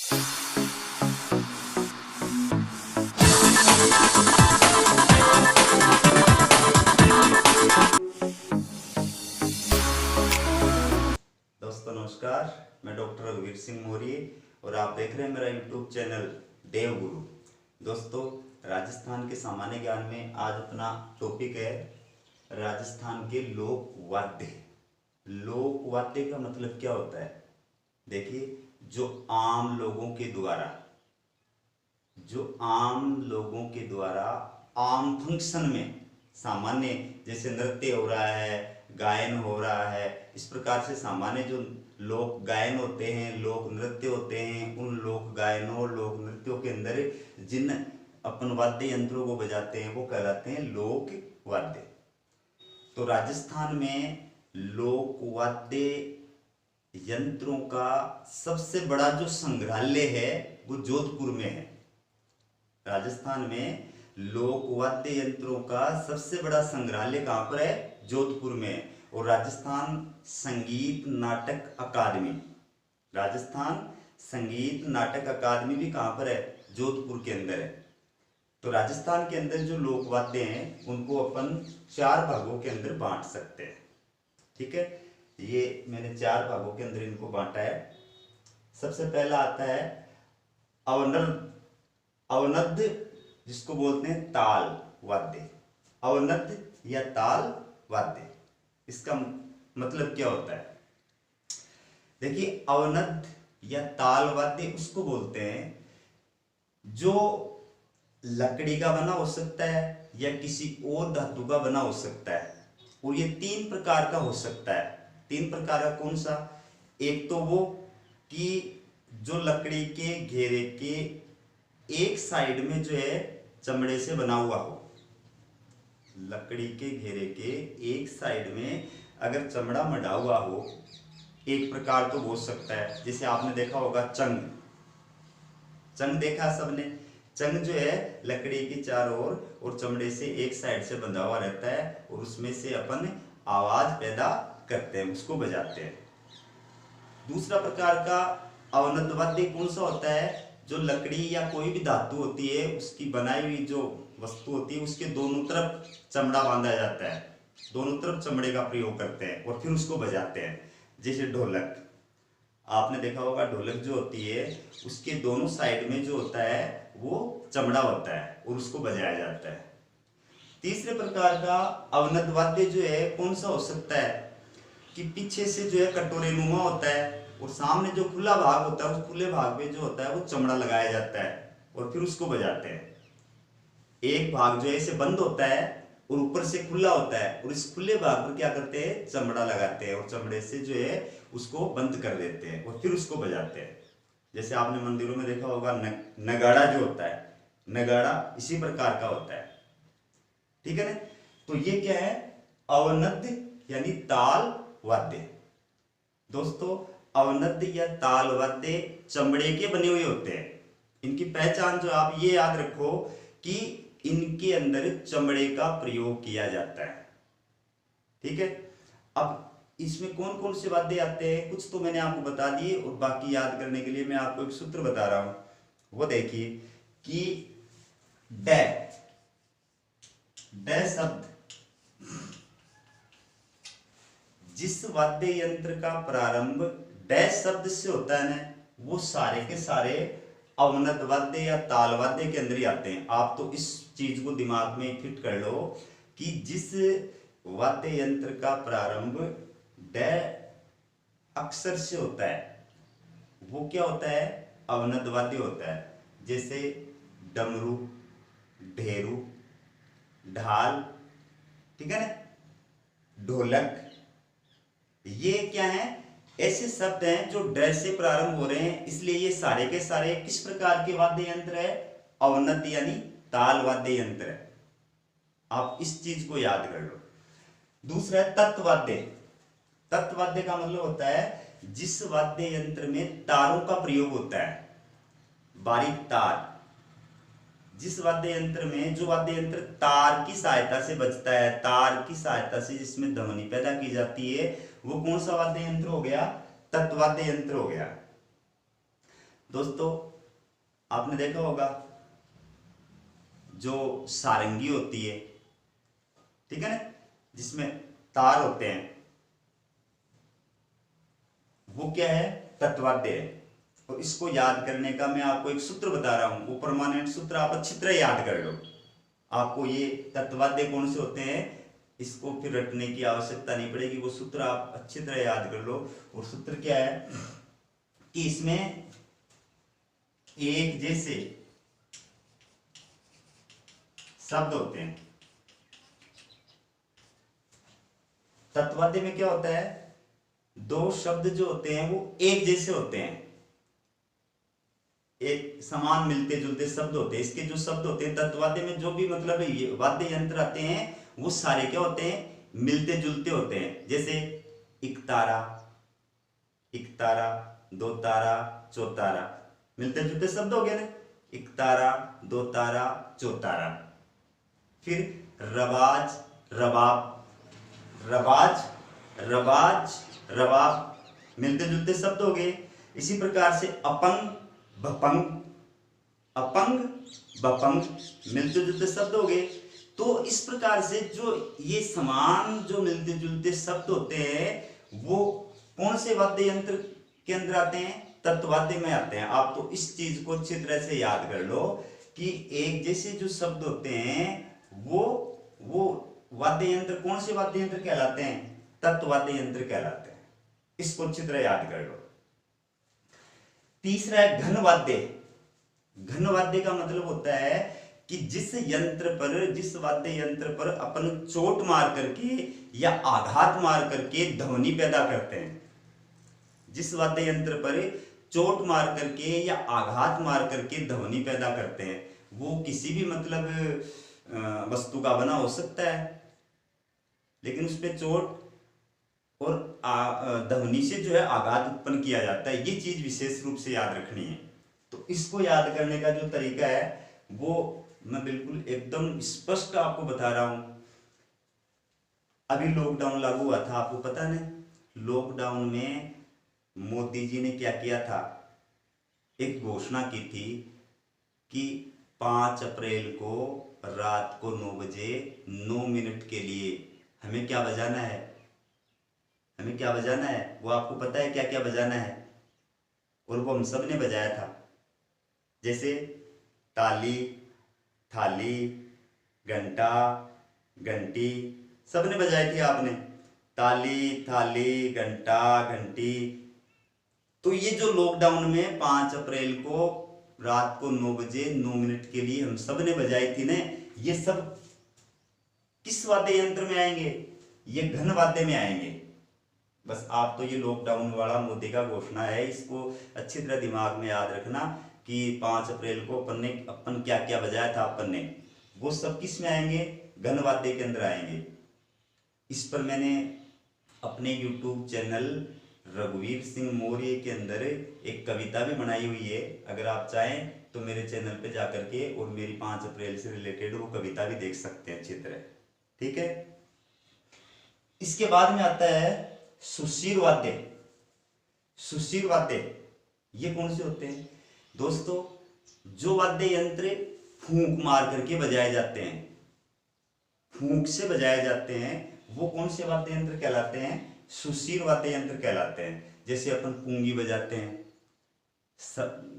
दोस्तों नमस्कार, मैं डॉक्टर रघुवीर सिंह मौर्य और आप देख रहे हैं मेरा यूट्यूब चैनल देव गुरु। दोस्तों, राजस्थान के सामान्य ज्ञान में आज अपना टॉपिक है राजस्थान के लोक वाद्य। लोक वाद्य का मतलब क्या होता है? देखिए, जो आम लोगों के द्वारा आम फंक्शन में सामान्य, जैसे नृत्य हो रहा है, गायन हो रहा है, इस प्रकार से सामान्य जो लोक गायन होते हैं, लोक नृत्य होते हैं, उन लोक गायनों लोक नृत्यों के अंदर जिन अपन वाद्य यंत्रों को बजाते हैं वो कहलाते हैं लोक वाद्य। तो राजस्थान में लोक वाद्य यंत्रों का सबसे बड़ा जो संग्रहालय है वो जोधपुर में है। राजस्थान में लोक वाद्य यंत्रों का सबसे बड़ा संग्रहालय कहाँ पर है? जोधपुर में। और राजस्थान संगीत नाटक अकादमी भी कहाँ पर है? जोधपुर के अंदर है। तो राजस्थान के अंदर जो लोक वाद्य हैं उनको अपन 4 भागों के अंदर बांट सकते हैं। ठीक है, ये मैंने 4 भागों के अंदर इनको बांटा है। सबसे पहला आता है अवनद्ध, जिसको बोलते हैं ताल वाद्य। अवनद्ध या ताल वाद्य, इसका मतलब क्या होता है? देखिए, अवनद्ध या ताल वाद्य उसको बोलते हैं जो लकड़ी का बना हो सकता है या किसी और धातु का बना हो सकता है, और ये 3 प्रकार का हो सकता है। 3 प्रकार का कौन सा? एक तो वो कि जो लकड़ी के घेरे के एक साइड में जो है चमड़े से बना हुआ हो। लकड़ी के घेरे के एक साइड में अगर चमड़ा मढ़ा हुआ हो, एक प्रकार तो हो सकता है। जैसे आपने देखा होगा चंग देखा सबने। चंग जो है लकड़ी की चारों ओर और चमड़े से एक साइड से बंधा हुआ रहता है, और उसमें से अपन आवाज पैदा करते हैं, उसको बजाते हैं। दूसरा प्रकार का अवनद्ध वाद्य कौन सा होता है? जो लकड़ी या कोई भी धातु होती है, उसकी बनाई हुई जो वस्तु होती है, उसके दोनों तरफ चमड़ा बांधा जाता है, दोनों तरफ चमड़े का प्रयोग करते हैं और फिर उसको बजाते हैं। जैसे ढोलक, आपने देखा होगा ढोलक जो होती है उसके दोनों साइड में जो होता है वो चमड़ा होता है और उसको बजाया जाता है। तीसरे प्रकार का अवनद्ध वाद्य जो है कौन सा हो सकता है? कि पीछे से जो है कटोरे नुमा होता है और सामने जो खुला भाग होता है, उस खुले भाग में जो होता है वो चमड़ा लगाया जाता है और फिर उसको बजाते हैं। एक भाग जो है इसे बंद होता है और ऊपर से खुला होता है, और इस खुले भाग पर क्या करते हैं? चमड़ा लगाते हैं और चमड़े से जो है उसको बंद कर देते हैं और फिर उसको बजाते हैं। जैसे आपने मंदिरों में देखा होगा नगाड़ा जो होता है, नगाड़ा इसी प्रकार का होता है। ठीक है ना? तो ये क्या है? अवनद्ध यानी ताल वाद्य। दोस्तों, अवनद्ध या ताल वाद्य चमड़े के बने हुए होते हैं। इनकी पहचान जो आप ये याद रखो कि इनके अंदर चमड़े का प्रयोग किया जाता है। ठीक है, अब इसमें कौन कौन से वाद्य आते हैं कुछ तो मैंने आपको बता दिए, और बाकी याद करने के लिए मैं आपको एक सूत्र बता रहा हूं। वो देखिए कि डै शब्द, जिस वाद्य यंत्र का प्रारंभ डै शब्द से होता है ना, वो सारे के सारे अवनद्ध वाद्य या ताल वाद्य के अंदर ही आते हैं। आप तो इस चीज को दिमाग में फिट कर लो कि जिस वाद्य यंत्र का प्रारंभ डै अक्षर से होता है वो क्या होता है? अवनद्ध वाद्य होता है। जैसे डमरू, ढेरू, ढाल, ठीक है ना, ढोलक, ये क्या है? ऐसे शब्द हैं जो डै से प्रारंभ हो रहे हैं, इसलिए ये सारे के सारे किस प्रकार के वाद्य यंत्र है? अवनद्ध यानी ताल वाद्य यंत्र है। आप इस चीज को याद कर लो। दूसरा है तत्वाद्य। तत्वाद्य का मतलब होता है जिस वाद्य यंत्र में तारों का प्रयोग होता है, बारीक तार। जिस वाद्य यंत्र में, जो वाद्य यंत्र तार की सहायता से बजता है, तार की सहायता से जिसमें ध्वनि पैदा की जाती है, वो कौन सा वाद्य यंत्र हो गया? तत्वाद्य यंत्र हो गया। दोस्तों आपने देखा होगा जो सारंगी होती है, ठीक है ना, जिसमें तार होते हैं, वो क्या है, तत्वाद्य है। और इसको याद करने का मैं आपको एक सूत्र बता रहा हूं, वो परमानेंट सूत्र आप अच्छी तरह याद कर लो। आपको ये तत्वाद्य कौन से होते हैं इसको फिर रटने की आवश्यकता नहीं पड़ेगी, वो सूत्र आप अच्छी तरह याद कर लो। और सूत्र क्या है कि इसमें एक जैसे शब्द होते हैं। तत्वाद्य में क्या होता है, दो शब्द जो होते हैं वो एक जैसे होते हैं, एक समान मिलते जुलते शब्द होते हैं। इसके जो शब्द होते हैं तत्वाद्य में, जो भी मतलब वाद्य यंत्र आते हैं वो सारे क्या होते हैं, मिलते जुलते होते हैं। जैसे एक तारा, दो तारा, चौतारा, मिलते जुलते शब्द हो गए ना, एक तारा, दो तारा, चौतारा। फिर रबाज, रबाब, रबाज, रबाज, रबाब, मिलते जुलते शब्द हो गए। इसी प्रकार से अपंग, भपंग, अपंग, बपंग, मिलते जुलते शब्द हो गए। तो इस प्रकार से जो ये समान जो मिलते जुलते शब्द होते हैं वो कौन से वाद्य यंत्र के अंदर आते हैं, तत्वाद्य में आते हैं। आप तो इस चीज को अच्छी तरह से याद कर लो कि एक जैसे जो शब्द होते हैं वो वाद्य यंत्र कौन से वाद्य यंत्र कहलाते हैं, तत्वाद्य यंत्र कहलाते हैं। इसको अच्छी तरह याद कर लो। तीसरा है घन वाद्य। घन वाद्य का मतलब होता है कि जिस वाद्य यंत्र पर अपन चोट मार करके या आघात मार करके ध्वनि पैदा करते हैं, जिस वाद्य यंत्र पर चोट मार करके या आघात मार करके ध्वनि पैदा करते हैं, वो किसी भी मतलब वस्तु का बना हो सकता है, लेकिन उस पर चोट और ध्वनि से जो है आघात उत्पन्न किया जाता है। ये चीज विशेष रूप से याद रखनी है। तो इसको याद करने का जो तरीका है वो मैं बिल्कुल एकदम स्पष्ट आपको बता रहा हूं। अभी लॉकडाउन लागू हुआ था, आपको पता नहीं, लॉकडाउन में मोदी जी ने क्या किया था, एक घोषणा की थी कि 5 अप्रैल को रात को 9 बजे 9 मिनट के लिए हमें क्या बजाना है, हमें क्या बजाना है, वो आपको पता है क्या क्या बजाना है। और वो हम सब ने बजाया था, जैसे ताली, थाली, घंटा, घंटी, सबने बजाई थी आपने, ताली, थाली, घंटा, घंटी। तो ये जो लॉकडाउन में 5 अप्रैल को रात को 9 बजे 9 मिनट के लिए हम सब ने बजाई थी ना, ये सब किस वाद्य यंत्र में आएंगे, ये घन वाद्य में आएंगे। बस आप तो ये लॉकडाउन वाला मोदी का घोषणा है, इसको अच्छी तरह दिमाग में याद रखना कि 5 अप्रैल को अपन क्या क्या बजाया था अपन ने, वो सब किस में आएंगे, घन वाद्य के अंदर आएंगे। इस पर मैंने अपने YouTube चैनल रघुवीर सिंह मौर्य के अंदर एक कविता भी बनाई हुई है, अगर आप चाहें तो मेरे चैनल पे जाकर के और मेरी 5 अप्रैल से रिलेटेड वो कविता भी देख सकते हैं अच्छी तरह, ठीक है। इसके बाद में आता है सुशीर वाद्य। सुशीर वाद्य ये कौन से होते हैं दोस्तों, जो वाद्य यंत्र फूंक मार करके बजाए जाते हैं, फूंक से बजाए जाते हैं, वो कौन से वाद्य यंत्र कहलाते हैं, सुशीर वाद्य यंत्र कहलाते हैं। जैसे अपन पूंगी बजाते हैं,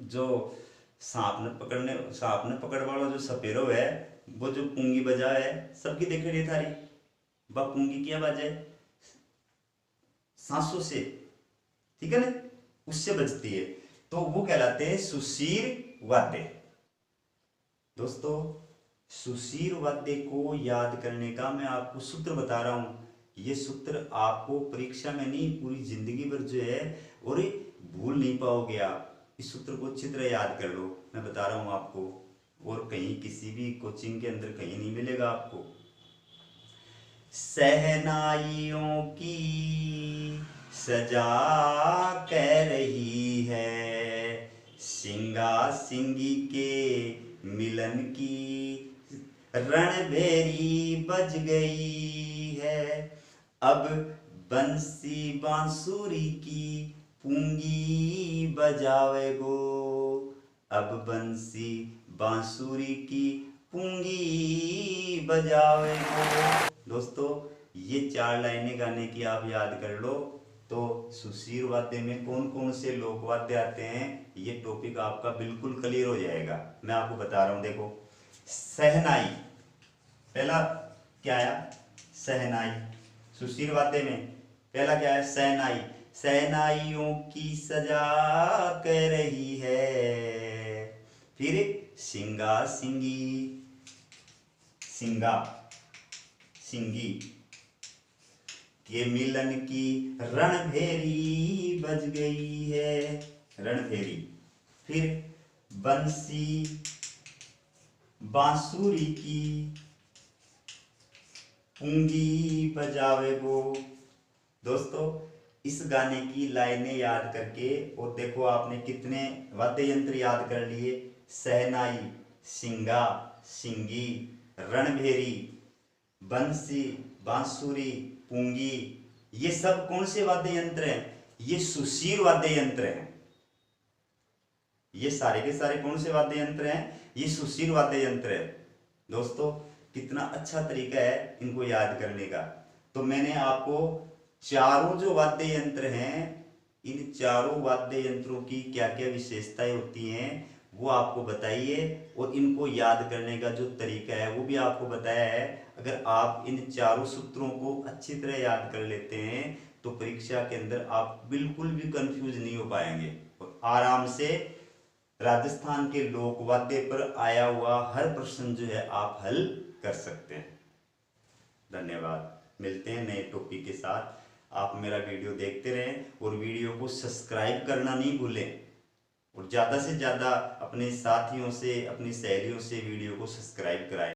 जो सांप ने पकड़ वाला जो सपेरो है, वो जो पूंगी बजा है, सबकी देख रही थारी, वह पूंगी क्या बजाए, सांसों से, ठीक है ना, उससे बजती है, तो वो कहलाते हैं सुशीर वाद्य। दोस्तों सुशीर वाद्य को याद करने का मैं आपको सूत्र बता रहा हूं, ये सूत्र आपको परीक्षा में नहीं पूरी जिंदगी भर जो है और भूल नहीं पाओगे आप। इस सूत्र को अच्छी तरह याद कर लो, मैं बता रहा हूं आपको, और कहीं किसी भी कोचिंग के अंदर कहीं नहीं मिलेगा आपको। सहनाइयों की सजा कह रही है, सिंगा सिंगी के मिलन की रणभेरी बज गई है, अब बंसी बांसुरी की पूंगी बजावे गो। अब बंसी बांसुरी की पूंगी बजावे को। दोस्तों ये 4 लाइनें गाने की आप याद कर लो तो सुशीर वाद्य में कौन कौन से लोक वाद्य आते हैं ये टॉपिक आपका बिल्कुल क्लियर हो जाएगा। मैं आपको बता रहा हूं, देखो सहनाई पहला क्या आया, सहनाई। सुशीर वाद्य में पहला क्या है, सहनाई। सहनाइयों की सजा कर रही है। फिर सिंगा सिंगी, सिंगा सिंगी के मिलन की रणभेरी बज गई है, रणभेरी। फिर बंसी बांसुरी की पूंगी बजावे वो। दोस्तों इस गाने की लाइनें याद करके और देखो आपने कितने वाद्य यंत्र याद कर लिए, सहनाई, सिंगा, सिंगी, रणभेरी, बंसी, बांसुरी, पूंगी। ये सब कौन से वाद्य यंत्र हैं, ये सुशीर वाद्य यंत्र हैं। ये सारे के सारे कौन से वाद्य यंत्र हैं, ये सुशीर वाद्य यंत्र है। दोस्तों कितना अच्छा तरीका है इनको याद करने का। तो मैंने आपको चारों जो वाद्य यंत्र हैं, इन चारों वाद्य यंत्रों की क्या क्या विशेषताएं होती हैं वो आपको बताइए और इनको याद करने का जो तरीका है वो भी आपको बताया है। अगर आप इन चारों सूत्रों को अच्छी तरह याद कर लेते हैं तो परीक्षा के अंदर आप बिल्कुल भी कंफ्यूज नहीं हो पाएंगे और आराम से राजस्थान के लोक वाद्य पर आया हुआ हर प्रश्न जो है आप हल कर सकते हैं। धन्यवाद, मिलते हैं नए टॉपिक के साथ। आप मेरा वीडियो देखते रहें और वीडियो को सब्सक्राइब करना नहीं भूलें और ज़्यादा से ज़्यादा अपने साथियों से, अपनी सहेलियों से वीडियो को सब्सक्राइब कराएं।